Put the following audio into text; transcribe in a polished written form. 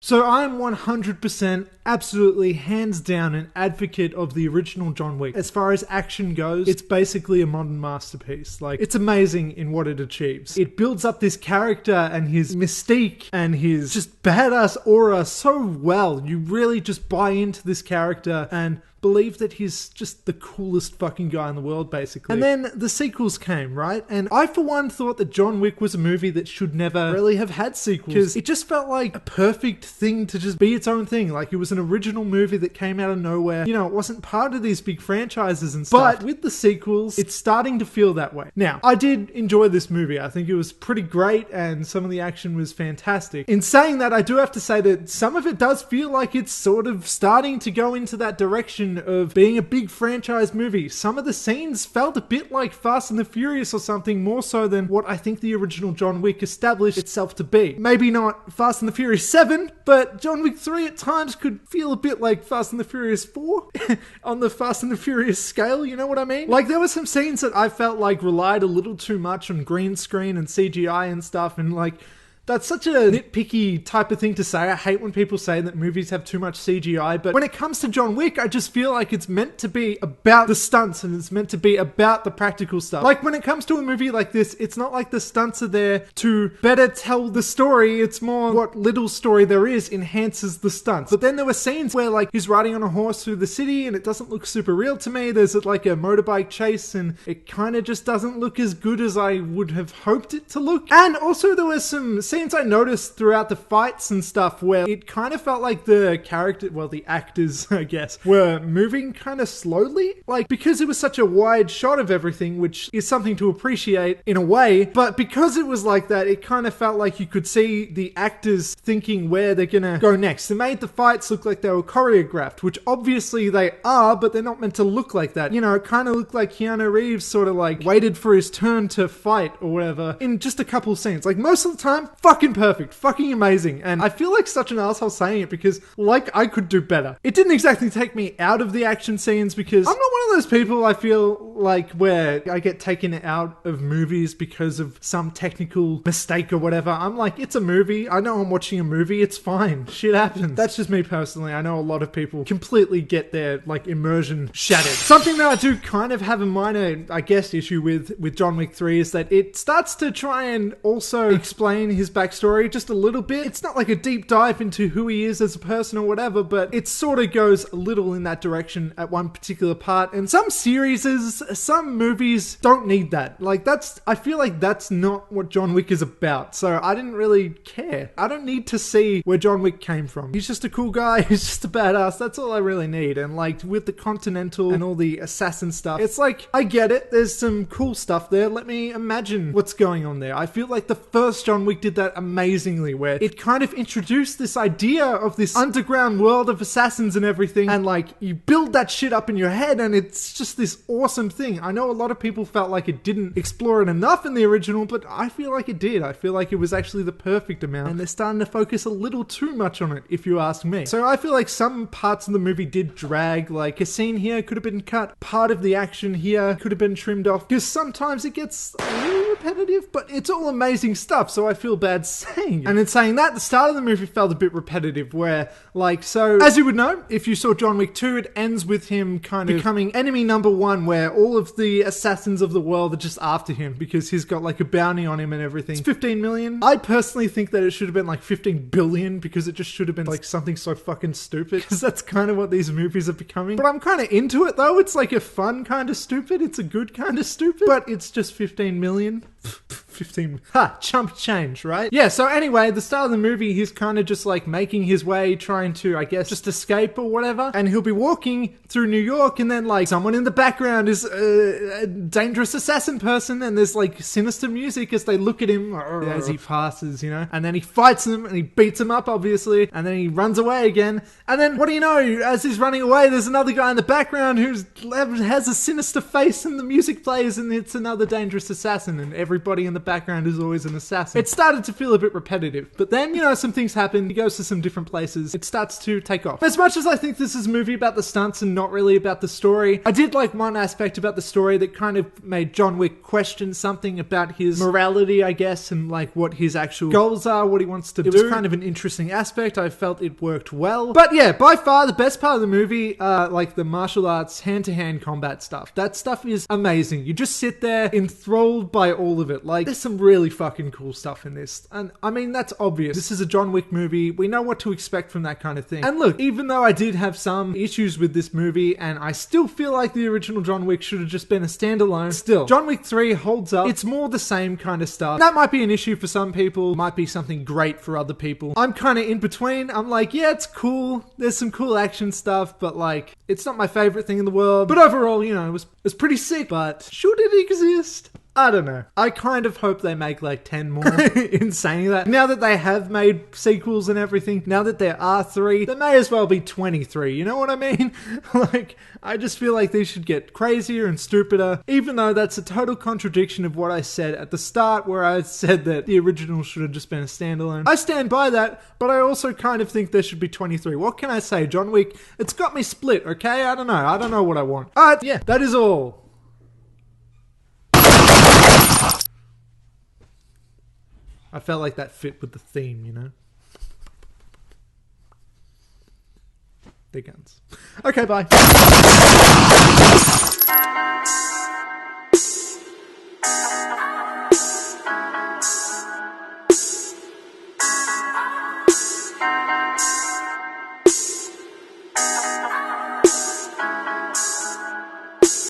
So I'm 100% absolutely hands down an advocate of the original John Wick. As far as action goes, it's basically a modern masterpiece. Like, it's amazing in what it achieves. It builds up this character and his mystique and his just badass aura so well. You really just buy into this character and believe that he's just the coolest fucking guy in the world, basically. And then the sequels came, right? And I, for one, thought that John Wick was a movie that should never really have had sequels, because it just felt like a perfect thing to just be its own thing. Like, it was an original movie that came out of nowhere. You know, it wasn't part of these big franchises and stuff. But with the sequels, it's starting to feel that way. Now, I did enjoy this movie. I think it was pretty great, and some of the action was fantastic. In saying that, I do have to say that some of it does feel like it's sort of starting to go into that direction of being a big franchise movie. Some of the scenes felt a bit like Fast and the Furious or something, more so than what I think the original John Wick established itself to be. Maybe not Fast and the Furious 7, but John Wick 3 at times could feel a bit like Fast and the Furious 4 on the Fast and the Furious scale, you know what I mean? Like, there were some scenes that I felt like relied a little too much on green screen and CGI and stuff, and like, that's such a nitpicky type of thing to say. I hate when people say that movies have too much CGI, but when it comes to John Wick, I just feel like it's meant to be about the stunts and it's meant to be about the practical stuff. Like, when it comes to a movie like this, it's not like the stunts are there to better tell the story. It's more what little story there is enhances the stunts. But then there were scenes where, like, he's riding on a horse through the city and it doesn't look super real to me. There's like a motorbike chase and it kind of just doesn't look as good as I would have hoped it to look. And also there were some scenes I noticed throughout the fights and stuff where it kind of felt like the the actors, I guess, were moving kind of slowly. Like, because it was such a wide shot of everything, which is something to appreciate in a way, but because it was like that, it kind of felt like you could see the actors thinking where they're gonna go next. It made the fights look like they were choreographed, which obviously they are, but they're not meant to look like that. You know, it kind of looked like Keanu Reeves sort of like waited for his turn to fight or whatever in just a couple scenes. Like, most of the time, fucking perfect, fucking amazing. And I feel like such an asshole saying it because, like, I could do better. It didn't exactly take me out of the action scenes because I'm not one of those people, I feel like, where I get taken out of movies because of some technical mistake or whatever. I'm like, it's a movie. I know I'm watching a movie. It's fine. Shit happens. That's just me personally. I know a lot of people completely get their, like, immersion shattered. Something that I do kind of have a minor, I guess, issue with John Wick 3 is that it starts to try and also explain his backstory just a little bit. It's not like a deep dive into who he is as a person or whatever, but it sort of goes a little in that direction at one particular part. And some some movies don't need that. Like, I feel like that's not what John Wick is about. So I didn't really care. I don't need to see where John Wick came from. He's just a cool guy. He's just a badass. That's all I really need. And like, with the Continental and all the assassin stuff, it's like, I get it. There's some cool stuff there. Let me imagine what's going on there. I feel like the first John Wick did that amazingly, where it kind of introduced this idea of this underground world of assassins and everything, and like, you build that shit up in your head and it's just this awesome thing. I know a lot of people felt like it didn't explore it enough in the original, but I feel like it did. I feel like it was actually the perfect amount, and they're starting to focus a little too much on it, if you ask me. So I feel like some parts of the movie did drag. Like, a scene here could have been cut, part of the action here could have been trimmed off, because sometimes it gets a little repetitive, but it's all amazing stuff, so I feel bad saying it. And in saying that, the start of the movie felt a bit repetitive, where, like, so, as you would know, if you saw John Wick 2, it ends with him kind of becoming enemy number one, where all of the assassins of the world are just after him, because he's got, like, a bounty on him and everything. It's 15 million. I personally think that it should have been, like, 15 billion, because it just should have been, like, something so fucking stupid, because that's kind of what these movies are becoming. But I'm kind of into it, though. It's, like, a fun kind of stupid. It's a good kind of stupid, but it's just 15 million. 15. Chump change, right? Yeah, so anyway, the start of the movie, he's kind of just like making his way, trying to, I guess, just escape or whatever. And he'll be walking through New York, and then like someone in the background is a dangerous assassin person, and there's like sinister music as they look at him as he passes, you know? And then he fights them and he beats them up, obviously, and then he runs away again. And then what do you know? As he's running away, there's another guy in the background who has a sinister face, and the music plays, and it's another dangerous assassin, and everybody in the background is always an assassin. It started to feel a bit repetitive, but then, you know, some things happen. He goes to some different places. It starts to take off. As much as I think this is a movie about the stunts and not really about the story, I did like one aspect about the story that kind of made John Wick question something about his morality, I guess, and like what his actual goals are, what he wants to do. It was kind of an interesting aspect. I felt it worked well. But yeah, by far the best part of the movie, like the martial arts, hand-to-hand combat stuff. That stuff is amazing. You just sit there enthralled by all of it. Like, there's some really fucking cool stuff in this. And I mean, that's obvious. This is a John Wick movie. We know what to expect from that kind of thing. And look, even though I did have some issues with this movie, and I still feel like the original John Wick should have just been a standalone, still, John Wick 3 holds up. It's more the same kind of stuff. That might be an issue for some people, might be something great for other people. I'm kind of in between. I'm like, yeah, it's cool. There's some cool action stuff, but like, it's not my favorite thing in the world. But overall, you know, it was pretty sick, but should it exist? I don't know. I kind of hope they make like 10 more in saying that. Now that they have made sequels and everything, now that there are 3, there may as well be 23. You know what I mean? Like, I just feel like these should get crazier and stupider, even though that's a total contradiction of what I said at the start, where I said that the original should have just been a standalone. I stand by that, but I also kind of think there should be 23. What can I say? John Wick, it's got me split, okay? I don't know. I don't know what I want. Alright, yeah, that is all. I felt like that fit with the theme, you know? Big guns. Okay, bye.